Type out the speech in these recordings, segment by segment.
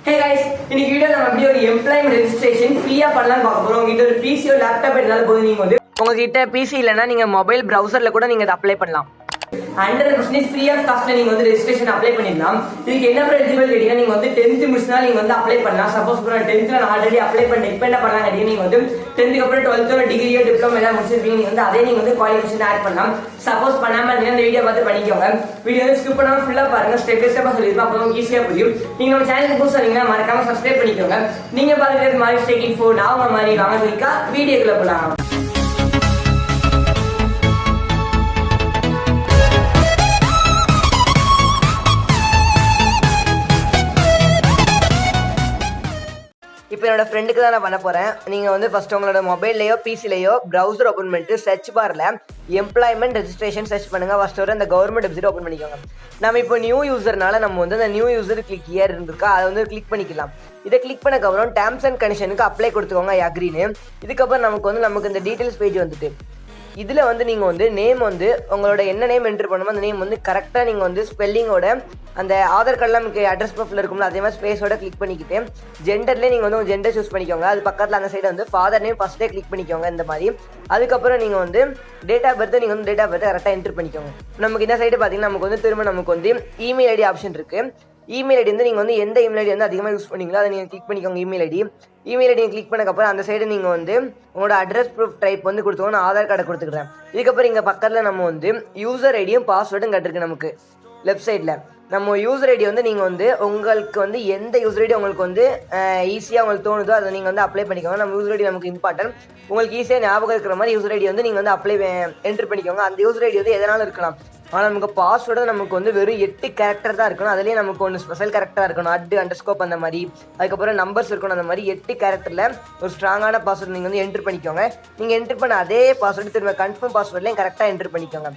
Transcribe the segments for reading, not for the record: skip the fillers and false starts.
Hey guys, இன்னைக்கு வீடியோல நம்ம எப்படி ஒரு எம்ப்ளாய்மென்ட் ரெஜிஸ்ட்ரேஷன் ஃப்ரீயா பண்ணலாம்னு பார்க்க போறோம். உங்ககிட்ட ஒரு பிசியோ லேப்டாப் இருந்தாலும் போதும். நீங்க வந்து உங்ககிட்ட பிசி இல்லைன்னா நீங்க மொபைல் பிரவுசர்ல கூட நீங்க அப்ளை பண்ணலாம். 100% ஃப்ரீ ஆஃப் காஸ்ட்ல நீங்க வந்து ரெஜிஸ்ட்ரேஷன் அப்ளை பண்ணிடலாம். இதுக்கு என்ன எலிஜிபிள் கேட்டீங்கன்னா நீங்க வந்து 10th முடிச்சா நீங்க வந்து அப்ளை பண்ணலாம். சப்போஸ் இப்போ 10th நான் ஆல்ரெடி அப்ளை பண்ணேன். இப்போ என்ன பண்ணலாம் கேட்டீங்கன்னா நீங்க வந்து 10th க்கு அப்புறம் 12th டிகிரியோ டிப்ளமோ எல்லாம் முடிச்சிருப்பீங்க. நீங்க வந்து அதே நீங்க வந்து குவாலிஃபிகேஷன் ஆட் பண்ணலாம். சப்போஸ் பண்ணாம இருந்தீங்கன்னா இந்த வீடியோ பார்த்து பண்ணிக்கோங்க. வீடியோ ஸ்கிப் பண்ணாம ஃபுல்லா பாருங்க. ஸ்டெப் பை ஸ்டெப்பா சொல்லிருப்பேன். அப்போ உங்களுக்கு ஈஸியா புரியும். நீங்க நம்ம சேனலுக்கு புதுசா இருந்தீங்கன்னா மறக்காம சப்ஸ்கிரைப் பண்ணிக்கோங்க. நீங்க பாக்குறது மாதிரி ஸ்டேக்கிங் ஃபோன் அவங்க மாதிரி வாங்க சொல்லிக்கா வீடியோக்குள்ள போலாம். இப்போ என்னோட ஃப்ரெண்டுக்கு தான் நான் பண்ண போகிறேன். நீங்கள் வந்து ஃபஸ்ட்டு உங்களோட மொபைல்லையோ பிசிலையோ ப்ரௌசர் ஓப்பன் பண்ணிட்டு சர்ச் பாரில் எம்ப்ளாய்மெண்ட் ரெஜிஸ்ட்ரேஷன் சர்ச் பண்ணுங்கள். ஃபஸ்ட்டு வர அந்த கவர்மெண்ட் வெப்சைட் ஓப்பன் பண்ணிக்கோங்க. நம்ம இப்போ நியூ யூசர்னால நம்ம வந்து அந்த நியூ யூசர் கிளிக் இயர் இருக்கா அதை வந்து கிளிக் பண்ணிக்கலாம். இதை கிளிக் பண்ணக்கப்புறம் டேர்ம்ஸ் அண்ட் கண்டிஷனுக்கு அப்ளை கொடுத்துக்கோங்க அக்ரின்னு. இதுக்கப்புறம் நமக்கு இந்த டீட்டெயில்ஸ் பேஜ் வந்துட்டு இதில் வந்து நீங்கள் வந்து நேம் வந்து உங்களோட என்ன நேம் என்ட்ரு பண்ணுமோ அந்த நேம் வந்து கரெக்டாக நீங்கள் வந்து ஸ்பெல்லிங்கோட அந்த ஆதார் கார்டில் நமக்கு அட்ரஸ் ப்ரூஃபில் இருக்கும்ல அதே மாதிரி ஸ்பேஸோட கிளிக் பண்ணிக்கிட்டு ஜெண்டர்லேயே நீங்கள் வந்து உங்கள் ஜெண்டர் சூஸ் பண்ணிக்கோங்க. அது பக்கத்தில் அந்த சைடு வந்து ஃபாதர் நேம் ஃபஸ்ட்டே கிளிக் பண்ணிக்கோங்க இந்த மாதிரி. அதுக்கப்புறம் நீங்கள் வந்து டேட் ஆஃப் பர்த்தை நீங்கள் வந்து டேட் ஆஃப் பர்த்தை கரெக்டாக என்ட்ரு பண்ணிக்கோங்க. நமக்கு இந்த சைடு பார்த்தீங்கன்னா நமக்கு வந்து திரும்ப நமக்கு வந்து இமெயில் ஐடி ஆப்ஷன் இருக்குது. இமெயில் ஐடி வந்து நீங்கள் வந்து எந்த இமெயில் ஐடி வந்து அதிகமாக யூஸ் பண்ணீங்களோ அதை நீங்கள் கிளிக் பண்ணிக்கோங்க. இமெயில் ஐடி கிளிக் பண்ணக்கப்புறம் அந்த சைடு நீங்கள் வந்து உங்களோட அட்ரஸ் ப்ரூஃப் டைப் வந்து கொடுத்துக்கோங்க. நான் ஆதார் கார்டை கொடுத்துக்கிறேன். இதுக்கப்புறம் இங்கே பக்கத்தில் நம்ம வந்து யூசர் ஐடியும் பாஸ்வேர்டும் கட்டிருக்கு. நமக்கு லெஃப்ட் சைடில் நம்ம யூசர் ஐடி வந்து நீங்கள் வந்து உங்களுக்கு வந்து எந்த யூசர் ஐடி உங்களுக்கு வந்து ஈஸியாக உங்களுக்கு தோணுதோ அதை நீங்கள் வந்து அப்ளை பண்ணிக்கோங்க. நம்ம யூசர் ஐடி நமக்கு இம்பார்ட்டன்ட். உங்களுக்கு ஈஸியாக ஞாபகம் இருக்கிற மாதிரி யூசர் ஐடி வந்து நீங்கள் வந்து அப்ளை என்ட்ரு பண்ணிக்கோங்க. அந்த யூசர் ஐடி வந்து எதனாலும் இருக்கலாம். ஆனால் நமக்கு பாஸ்வேர்டு நமக்கு வந்து வெறும் 8 கேரக்டர் தான் இருக்கணும். அதுலேயே நமக்கு ஒன்று ஸ்பெஷல் கேரக்டராக இருக்கணும். __ அந்த மாதிரி அதுக்கப்புறம் நம்பர்ஸ் இருக்கணும். அந்த மாதிரி 8 கேரக்டரில் ஒரு ஸ்ட்ராங்கான பாஸ்வேர்டு நீங்கள் வந்து என்ட்ரு பண்ணிக்கோங்க. நீங்கள் என்ட்ரு பண்ண அதே பாஸ்வேர்டு திரும்ப கன்ஃபார்ம் பாஸ்வேர்ட்லேயும் கரெக்டாக என்ட்ரு பண்ணிக்கோங்க.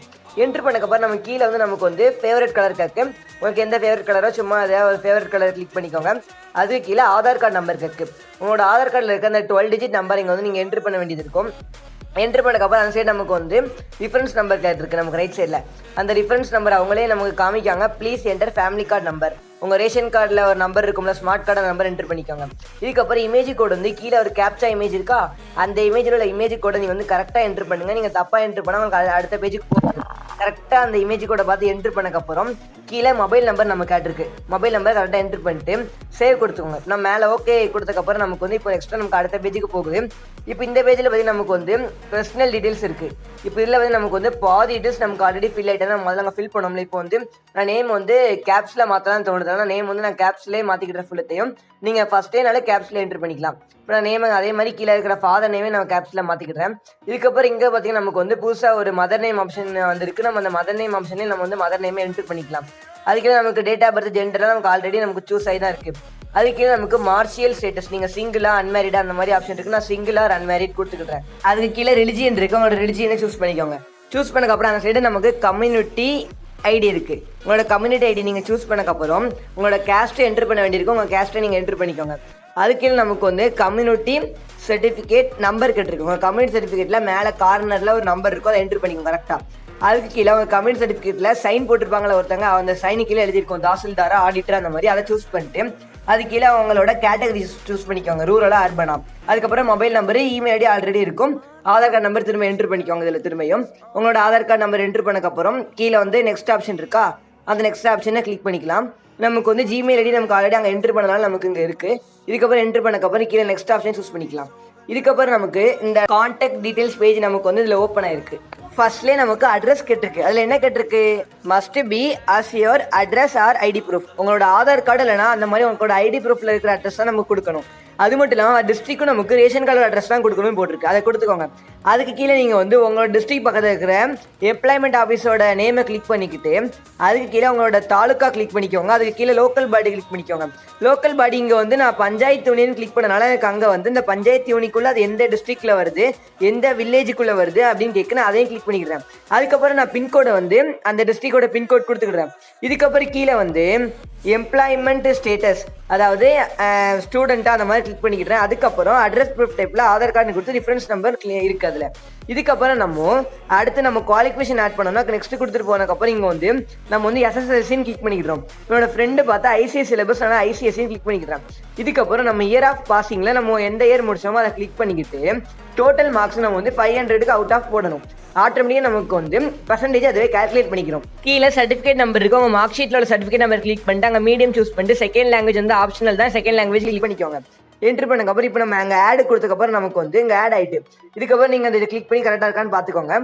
என்ட்ரு பண்ணக்கப்புறம் நம்ம கீழே வந்து நமக்கு வந்து ஃபேவரட் கலர் கேட்கு. உங்களுக்கு எந்த ஃபேவரட் கலரோ சும்மா அதே ஒரு ஃபேவரட் கலர் கிளிக் பண்ணிக்கோங்க. அதுக்கு கீழே ஆதார் கார்டு நம்பர் கேட்கு. உங்களோட ஆதார் கார்டில் இருக்க அந்த 12 டிஜிட் நம்பர் இங்கே வந்து நீங்கள் என்ட்ரு பண்ண வேண்டியது இருக்கும். என்ட்ரு பண்ணக்கப்புறம் அந்த சைடு நமக்கு வந்து ரிஃபரன்ஸ் நம்பர் கேட்டிருக்கு. நமக்கு ரைட் சைடில் அந்த ரிஃபரன்ஸ் நம்பர் அவங்களே நமக்கு காமிக்காங்க. Please enter family card number. உங்கள் ரேஷன் கார்டில் ஒரு நம்பர் இருக்கும்ல ஸ்மார்ட் கார்டு நம்பர் என்ட்ரு பண்ணிக்கோங்க. இதுக்கப்புறம் இமேஜ் கோடு வந்து கீழே ஒரு கேப்சா இமேஜ் இருக்கா அந்த இமேஜில் உள்ள இமேஜ் கோடை நீங்கள் வந்து கரெக்டாக என்ட்ரு பண்ணுங்கள். நீங்கள் தப்பாக என்ட்ரு பண்ணால் உங்களுக்கு அடுத்த பேஜுக்கு போகும். கரெக்டாக அந்த இமேஜ் கோடை பார்த்து என்ட்ரு பண்ணக்கப்புறம் கீழே மொபைல் நம்பர் நம்ம கேட்டிருக்கு. மொபைல் நம்பர் கரெக்டாக என்ட்ரு பண்ணிட்டு சேவ் கொடுத்துக்கோங்க. நம்ம மேலே ஓகே கொடுத்தக்கப்புறம் நமக்கு வந்து இப்போ நெக்ஸ்ட்டு நமக்கு அடுத்த பேஜுக்கு போகுது. இப்போ இந்த பேஜில் பார்த்தீங்கன்னா நமக்கு வந்து பர்சனல் டீட்டெயில்ஸ் இருக்குது. இப்போ இதில் வந்து நமக்கு வந்து பாதி டீட்டெயில்ஸ் நமக்கு ஆல்ரெடி ஃபில் ஆகிட்டா முதல்ல நாங்கள் ஃபில் பண்ணோம்ல. இப்போ வந்து நான் நேம் வந்து கேப்ஸில் மாற்றலாம் தோணுது. ஆனால் நேம் வந்து நான் கேப்ஸ்லேயே மாற்றிக்கிட்ட ஃபுல்லத்தையும் நீங்கள் ஃபஸ்ட்டேனால கேப்ஸில் என்ட்ரு பண்ணிக்கலாம். இப்போ நான் நேம் அதே மாதிரி கீழே இருக்கிற ஃபாதர் நேமே நான் கேப்ஸில் மாற்றிக்கிட்டேன். இதுக்கப்புறம் இங்கே பார்த்தீங்கன்னா நமக்கு வந்து புதுசாக ஒரு மதர் நேம் ஆப்ஷன் வந்துருக்கு. நம்ம அந்த மதர் நேம் ஆப்ஷனே நம்ம வந்து மதர் நேமே என்ட்ரு பண்ணிக்கலாம். அதுக்கே நமக்கு டேட் ஆஃப் பர்த் ஜெண்டர்லாம் நமக்கு ஆல்ரெடி நமக்கு சூஸ் ஆகி தான் இருக்குது. அதுக்கே நமக்கு மார்ஷியல் ஸ்டேட்டஸ் நீங்கள் சிங்கிளா அன்மேரிடா அந்த மாதிரி ஆப்ஷன் இருக்குது. நான் சிங்கிளா அன்மேரிட் கொடுத்துக்கிட்டேன். அதுக்கு கீழே ரிலிஜியன் இருக்குது. உங்களோட ரிலிஜியனை சூஸ் பண்ணிக்கோங்க. சூஸ் பண்ணக்கப்புறம் அந்த சைடு நமக்கு கம்யூனிட்டி ஐடி இருக்குது. உங்களோட கம்யூனிட்டி ஐடி நீங்கள் சூஸ் பண்ணக்கப்புறம் உங்களோட கேஸ்ட்டை என்ட்ரு பண்ண வேண்டியிருக்கும். உங்கள் கேஸ்ட்டை நீங்கள் என்ட்ரு பண்ணிக்கோங்க. அதுக்கு நமக்கு வந்து கம்யூனிட்டி சர்டிஃபிகேட் நம்பர் கேட்டிருக்கு. உங்கள் கம்யூனிட்டி சர்டிஃபிகேட்டில் மேலே கார்னரில் ஒரு நம்பர் இருக்கும். அதை என்ட்ரு பண்ணிக்கோங்க கரெக்டாக. அதுக்கு கீழே உங்கள் கம்யூனிட்டி சர்டிஃபிகேட்டில் சைன் போட்டிருப்பாங்களா ஒருத்தங்க அந்த சைனு கீழே எழுதியிருக்கும் தாசில்தாரா ஆடிட்டர் அந்த மாதிரி. அதை சூஸ் பண்ணிட்டு அது கீழே அவங்களோட கேட்டகரி சூஸ் பண்ணிக்கோங்க. ரூரலாக அர்பனா. அதுக்கப்புறம் mobile number email ID already இருக்கும். ஆதார் கார்டு நம்பர் திரும்ப என்ட்ரு பண்ணிக்கோங்க. இதில் திரும்பியும் உங்களோட ஆதார் கார்டு நம்பர் என்ட்ரு பண்ணக்கப்புறம் கீழே வந்து நெக்ஸ்ட் ஆப்ஷன் இருக்கா அந்த நெக்ஸ்ட் ஆப்ஷனை கிளிக் பண்ணிக்கலாம். நமக்கு வந்து ஜிமெயில் ஐடி நமக்கு ஆல்ரெடி அங்கே என்ட்ரு பண்ணனால நமக்கு இங்கே இருக்குது. இதுக்கப்புறம் என்ட்ரு பண்ணக்கப்புறம் கீழே நெக்ஸ்ட் ஆப்ஷன் சூஸ் பண்ணிக்கலாம். இதுக்கப்புறம் நமக்கு இந்த கான்டாக்ட் டீட்டெயில்ஸ் பேஜ் நமக்கு வந்து இதில் ஓப்பன் ஆயிருக்கு. ஃபர்ஸ்ட்லேயே நமக்கு அட்ரஸ் கேட்டிருக்கு. அதில் என்ன கேட்டிருக்கு must be as your address or ID proof. உங்களோட ஆதார் கார்டு இல்லைனா அந்த மாதிரி உங்களோட ஐடி ப்ரூஃபில் இருக்கிற அட்ரஸ் தான் நமக்கு கொடுக்கணும். அது மட்டும் இல்லாமல் டிஸ்ட்ரிக்டும் நமக்கு ரேஷன் கார்டு அட்ரஸ் தான் கொடுக்கணும்னு போட்டிருக்கு. அதை கொடுத்துக்கோங்க. அதுக்கு கீழே நீங்கள் வந்து உங்களோட டிஸ்ட்ரிக்ட் பக்கத்தில் இருக்கிற எம்ப்ளாய்மெண்ட் ஆஃபீஸோட நேமை கிளிக் பண்ணிக்கிட்டு அதுக்கு கீழே உங்களோட தாலுக்கா கிளிக் பண்ணிக்கோங்க. அதுக்கு கீழே லோக்கல் பாடி கிளிக் பண்ணிக்கோங்க. லோக்கல் பாடி இங்கே வந்து நான் பஞ்சாயத்து யூனியன் கிளிக் பண்ணனால எனக்கு அங்கே வந்து இந்த பஞ்சாயத்து யூனிக்குள்ளே அது எந்த டிஸ்ட்ரிக்டில் வருது எந்த வில்லேஜுக்குள்ளே வருது அப்படின்னு கேட்குறேன். அதையும் கிளிக் பண்ணிக்கிறேன். அதுக்கப்புறம் நான் பின்கோடை வந்து அந்த டிஸ்ட்ரிக்டோட பின்கோட் கொடுத்துக்கிறேன். இதுக்கப்புறம் கீழே வந்து எம்ப்ளாய்மெண்ட் ஸ்டேட்டஸ் அதாவது ஸ்டூடெண்ட்டாக அந்த மாதிரி கிளிக் பண்ணிக்கிறேன். அதுக்கப்புறம் அட்ரஸ் ப்ரூஃப் டைப்பில் ஆதார் கார்டு கொடுத்து ரெஃபரன்ஸ் நம்பர் இருக்குது அதில். இதுக்கப்புறம் அடுத்து நம்ம குவாலிஃபிகேஷன் ஆட் பண்ணோம்னா நெக்ஸ்ட் கொடுத்துட்டு போனதுக்கப்புறம் இங்கே வந்து நம்ம வந்து எஸ்எஸ்எல்சின்னு கிளிக் பண்ணிக்கிறோம். என்னோட ஃப்ரெண்டு பார்த்தா ஐசிஐ சிலபஸ் ஆனால் ஐசிஎஸ்சின்னு கிளிக் பண்ணிக்கிறேன். இதுக்கப்புறம் நம்ம இயர் ஆஃப் பாசிங்கில் நம்ம எந்த இயர் முடிச்சோமோ அதை கிளிக் பண்ணிக்கிட்டு டோட்டல் மார்க்ஸ் நம்ம வந்து 500க்கு அவுட் ஆஃப் போடணும். ஆட்டோமேட்டிக்காக நமக்கு வந்து பர்சன்டேஜ் அதுவே கால்குலேட் பண்ணிக்கிறோம். கீழே சர்டிஃபிகேட் நம்பர் இருக்கும், உங்கள் மார்க் ஷீட்டில் சர்டிஃபிகேட் நம்பர் கிளிக் பண்ணிட்டு அங்கே மீடியம் சூஸ் பண்ணிட்டு செகண்ட் லாங்குவேஜ் வந்து ஆப்ஷனல் தான், செகண்ட் லாங்குவேஜ் கிளிக் பண்ணிக்கோங்க. என்ட்ரு பண்ணக்கப்புறம் இப்போ நம்ம அங்கே ஆட் கொடுத்ததுக்கப்புறம் நமக்கு வந்து இங்கே ஆட் ஆகிட்டு. இதுக்கப்புறம் நீங்கள் அதை கிளிக் பண்ணி கரெக்டாக இருக்கான்னு பார்த்துக்கோங்க.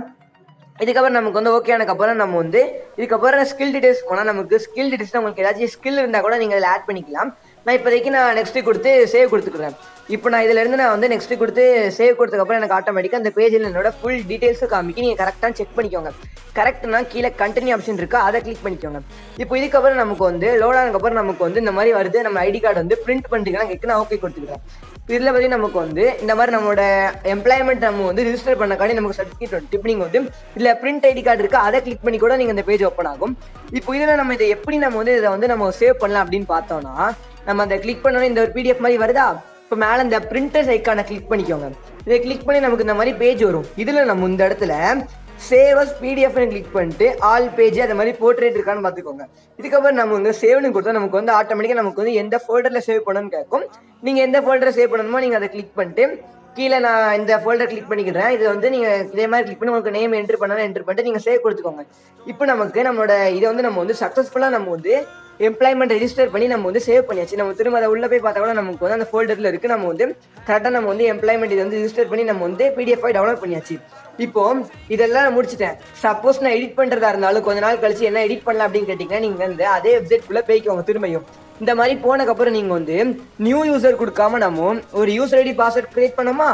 இதுக்கப்புறம் நமக்கு வந்து ஓகே ஆனதுக்கப்புறம் நம்ம வந்து இதுக்கப்புறம் ஸ்கில் டீடைல்ஸ் போனால் நமக்கு ஸ்கில் டீடைல்ஸ் உங்களுக்கு ஏதாச்சும் ஸ்கில் இருந்தால் கூட நீங்கள் அதில் ஆட் பண்ணிக்கலாம். நான் இப்போதைக்கு நெக்ஸ்ட்டு கொடுத்து சேவ் கொடுத்துக்கிறேன். இப்போ நான் இதிலேருந்து வந்து நெக்ஸ்ட்டு கொடுத்து சேவ் கொடுத்ததுக்கப்புறம் எனக்கு ஆட்டோமேட்டிக்காக அந்த பேஜில் என்னோட ஃபுல் டீட்டெயில்ஸும் காமிக்கி நீங்கள் கரெக்டாக செக் பண்ணிக்கோங்க. கரெக்ட்னா கீழே கண்டினியூ ஆப்ஷன் இருக்கா அதை கிளிக் பண்ணிக்கோங்க. இப்போ இதுக்கப்புறம் நமக்கு வந்து லோட் ஆனதுக்கப்புறம் நமக்கு வந்து இந்த மாதிரி வருது, நம்ம ஐடி கார்டு வந்து பிரிண்ட் பண்ணிட்டீங்கன்னா கேட்கு நான் ஓகே கொடுத்துக்கிறேன். இதில் பார்த்தீங்கன்னா நமக்கு வந்து இந்த மாதிரி நம்மளோட எம்ப்ளாய்மெண்ட் நம்ம வந்து ரிஜிஸ்டர் பண்ணக்காண்டி நமக்கு சர்டிஃபிகேட் வந்து இப்போ நீங்கள் வந்து இதில் பிரிண்ட் ஐடி கார்டு இருக்குது அதை கிளிக் பண்ணி கூட நீங்கள் இந்த பேஜ் ஓப்பன் ஆகும். இப்போ இதில் நம்ம இதை எப்படி நம்ம வந்து இதை வந்து நம்ம சேவ் பண்ணலாம் அப்படின்னு பார்த்தோம்னா நம்ம அதை கிளிக் பண்ணோன்னே இந்த ஒரு பிடிஎஃப் மாதிரி வருதா. இப்போ மேலே இந்த பிரிண்டர்ஸ் ஐக்கானை கிளிக் பண்ணிக்கோங்க. இதை கிளிக் பண்ணி நமக்கு இந்த மாதிரி பேஜ் வரும். இதில் நம்ம இந்த இடத்துல சேவ் அஸ் பிடிஎஃப்னு கிளிக் பண்ணிட்டு ஆல் பேஜ் அது மாதிரி போர்ட்ரேட் இருக்கான்னு பார்த்துக்கோங்க. இதுக்கப்புறம் நம்ம வந்து சேவ்னு கொடுத்தா நமக்கு வந்து ஆட்டோமேட்டிக்காக நமக்கு வந்து எந்த ஃபோல்டரில் சேவ் பண்ணணும்னு கேட்கும். நீங்கள் எந்த ஃபோல்டரை சேவ் பண்ணணுமோ நீங்கள் அதை கிளிக் பண்ணிட்டு கீழே நான் இந்த ஃபோல்டர் கிளிக் பண்ணிக்கிறேன். இது வந்து நீங்கள் இதே மாதிரி கிளிக் பண்ணி உங்களுக்கு நேம் என்ட்ரு பண்ணிட்டு நீங்கள் சேவ் கொடுத்துக்கோங்க. இப்போ நமக்கு நம்மளோட இதை வந்து நம்ம வந்து சக்ஸஸ்ஃபுல்லாக நம்ம வந்து எம்ப்ளாய்மெண்ட் ரெஜிஸ்டர் பண்ணி நம்ம வந்து சேவ் பண்ணியாச்சு. நம்ம திரும்ப அதை உள்ளே போய் பார்த்தா கூட நமக்கு வந்து அந்த ஃபோல்டரில் இருக்குது. நம்ம வந்து கரெக்டாக நம்ம வந்து எம்ப்ளாய்மெண்ட் இதை வந்து ரெஜிஸ்டர் பண்ணி நம்ம வந்து பிடிஎஃப் டவுன்லோட் பண்ணியாச்சு. இப்போ இதெல்லாம் நான் முடிச்சிட்டேன். சப்போஸ் நான் எடிட் பண்ணுறதா இருந்தாலும் கொஞ்ச நாள் கழிச்சு என்ன எடிட் பண்ணலாம் அப்படின்னு கேட்டிங்கன்னா நீங்கள் வந்து அதே வெப்சைட்குள்ளே போய்க்கோங்க. திரும்பியும் இந்த மாதிரி போனதுக்கப்புறம் நீங்கள் வந்து நியூ யூசர் கொடுக்காம நம்ம ஒரு யூசர் ஐடி பாஸ்வேர்ட் கிரியேட் பண்ணோமா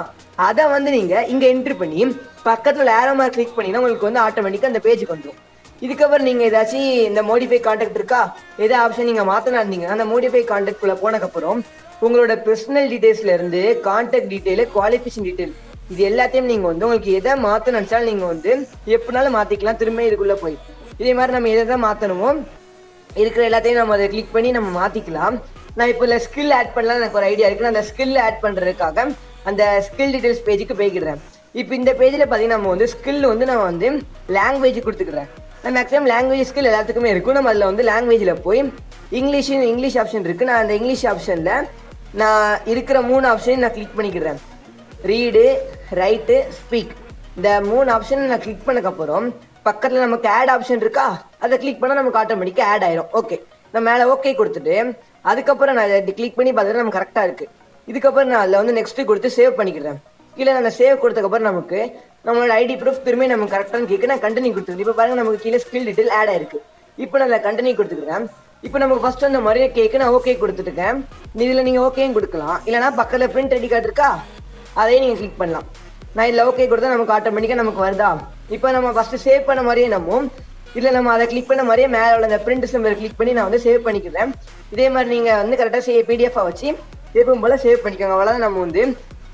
அதை வந்து நீங்கள் இங்கே என்ட்ரு பண்ணி பக்கத்தில் ஏரோ மார்க் கிளிக் பண்ணிங்கன்னா உங்களுக்கு வந்து ஆட்டோமேட்டிக்காக அந்த பேஜுக்கு வந்துடும். இதுக்கப்புறம் நீங்கள் ஏதாச்சும் இந்த மோடிஃபை கான்டாக்ட் இருக்கா எதாவது ஆப்ஷன் நீங்கள் மாற்றினா இருந்தீங்கன்னா அந்த மோடிஃபை கான்டாக்ட்குள்ளே போனதுக்கப்புறம் உங்களோட பர்சனல் டீட்டெயில்ஸ்லேருந்து கான்டாக்ட் டீட்டெயில் குவாலிஃபிகேஷன் டீட்டெயில் இது எல்லாத்தையும் நீங்கள் வந்து உங்களுக்கு எதை மாற்ற நினச்சாலும் நீங்கள் வந்து எப்படினாலும் மாற்றிக்கலாம். திரும்ப இதுக்குள்ளே போய் இதே மாதிரி நம்ம எதை தான் மாற்றணுமோ இருக்கிற எல்லாத்தையும் நம்ம அதை கிளிக் பண்ணி நம்ம மாற்றிக்கலாம். நான் இப்போ இல்லை ஸ்கில் ஆட் பண்ணலாம் எனக்கு ஒரு ஐடியா இருக்குது. நான் அந்த ஸ்கில் ஆட் பண்ணுறதுக்காக அந்த ஸ்கில் டீட்டெயில்ஸ் பேஜுக்கு போய்க்கிடுறேன். இப்போ இந்த பேஜில் பார்த்தீங்கன்னா நம்ம வந்து ஸ்கில் வந்து நான் வந்து லாங்குவேஜ் கொடுத்துக்கிறேன். நான் மேக்ஸிமம் லாங்குவேஜ் ஸ்கில் எல்லாத்துக்குமே இருக்கும். நம்ம அதில் வந்து லாங்குவேஜில் போய் இங்கிலீஷ் ஆப்ஷன் இருக்குது. நான் அந்த இங்கிலீஷ் ஆப்ஷனில் நான் இருக்கிற 3 ஆப்ஷனையும் நான் கிளிக் பண்ணிக்கிறேன். ரீடு, ரைட்டு, ஸ்பீக் இந்த 3 ஆப்ஷன் நான் கிளிக் பண்ணக்கப்புறம் பக்கத்தில் நமக்கு ஆட் ஆப்ஷன் இருக்கா அதை கிளிக் பண்ணால் நமக்கு ஆட்டோமேட்டிக்காக ஆட் ஆயிரும். ஓகே நான் மேலே ஓகே கொடுத்துட்டு அதுக்கப்புறம் நான் அதை கிளிக் பண்ணி பார்த்தா நமக்கு கரெக்டாக இருக்குது. இதுக்கப்புறம் நான் அதில் வந்து நெக்ஸ்ட்டு கொடுத்து சேவ் பண்ணிக்கிறேன். கீழே அந்த சேவ் கொடுத்ததுக்கப்புறம் நமக்கு நம்மளோட ஐடி ப்ரூஃப் திரும்பி நமக்கு கரெக்டானு கேட்க நான் கண்டினியூ கொடுத்துருக்கேன். இப்போ பாருங்கள் நமக்கு கீழே ஸ்கில் டீட்டெயில் ஆட் ஆயிருக்கு. இப்போ நான் அதில் கண்டினியூ கொடுத்துருக்கேன். இப்போ நமக்கு ஃபஸ்ட்டு அந்த மாதிரியே கேட்க நான் ஓகே கொடுத்துருக்கேன். இதில் நீங்கள் ஓகேன்னு கொடுக்கலாம். இல்லைனா பக்கத்தில் பிரிண்ட் ஐடி கார்டு இருக்கா அதையும் நீங்கள் கிளிக் பண்ணலாம். நான் இதில் ஓகே கொடுத்தா நமக்கு ஆட்டோமேட்டிக்காக நமக்கு வருதா. இப்போ நம்ம ஃபஸ்ட்டு சேவ் பண்ண மாதிரியே இல்லை நம்ம அதை கிளிக் பண்ண மாதிரியே மேலே உள்ள அந்த பிரிண்ட் சிம்பர் கிளிக் பண்ணி நான் வந்து சேவ் பண்ணிக்கிறேன். இதே மாதிரி நீங்கள் வந்து கரெக்டாக பிடிஎஃபாக வச்சு எப்பவும் போல் சேவ் பண்ணிக்கோங்க. அவ்வளோதான் நம்ம வந்து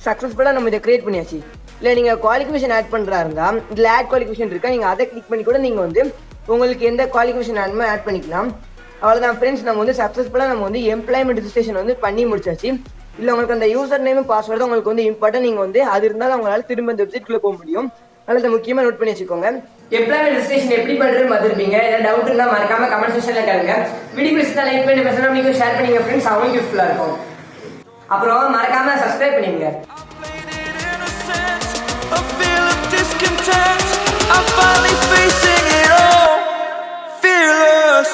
சக்ஸஸ்ஃபுல்லாக நம்ம இதை கிரியேட் பண்ணியாச்சு. இல்லை நீங்கள் குவாலிஃபிகேஷன் ஆட் பண்ணுறா இருந்தால் இதில் ஆட் குவாலிஃபிகேஷன் இருக்கா நீங்கள் அதை கிளிக் பண்ணி கூட நீங்கள் வந்து உங்களுக்கு எந்த குவாலிஃபிகேஷன் ஆட்மோ ஆட் பண்ணிக்கலாம். அவ்வளோதான் ஃப்ரெண்ட்ஸ், நம்ம வந்து சக்ஸஸ்ஃபுல்லாக நம்ம வந்து எம்ப்ளாய்மெண்ட் ரெஜிஸ்ட்ரேஷன் வந்து பண்ணி முடிச்சாச்சு. இல்லை உங்களுக்கு அந்த யூசர் நேமும் பாஸ்வேர்டும் உங்களுக்கு வந்து இம்பார்ட்டன். நீங்கள் வந்து அது இருந்தாலும் அவங்களால திரும்ப இந்த வெப்சைட்குள்ளே போக முடியும். அதனால் அதை முக்கியமாக நோட் பண்ணி வச்சுக்கோங்க. எம்ப்ளாய்மெண்ட் ரெஜிஸ்ட்ரேஷன் எப்படி பண்ணுறதுன்னு பார்த்துருப்பீங்க. ஏதாவது டவுட் இருந்தால் மறக்காம கமெண்ட் செக்ஷனில் கேளுங்க. வீடியோ பிடிச்சா லைக் பண்ணி பேசணும், நீங்கள் ஷேர் பண்ணிங்க ஃப்ரெண்ட்ஸ், அவங்களுக்கு யூஸ்ஃபுல்லாக இருக்கும். அப்புறம் மறக்காம சப்ஸ்கிரைப் பண்ணிடுங்க. I'm finally facing it all, fearless.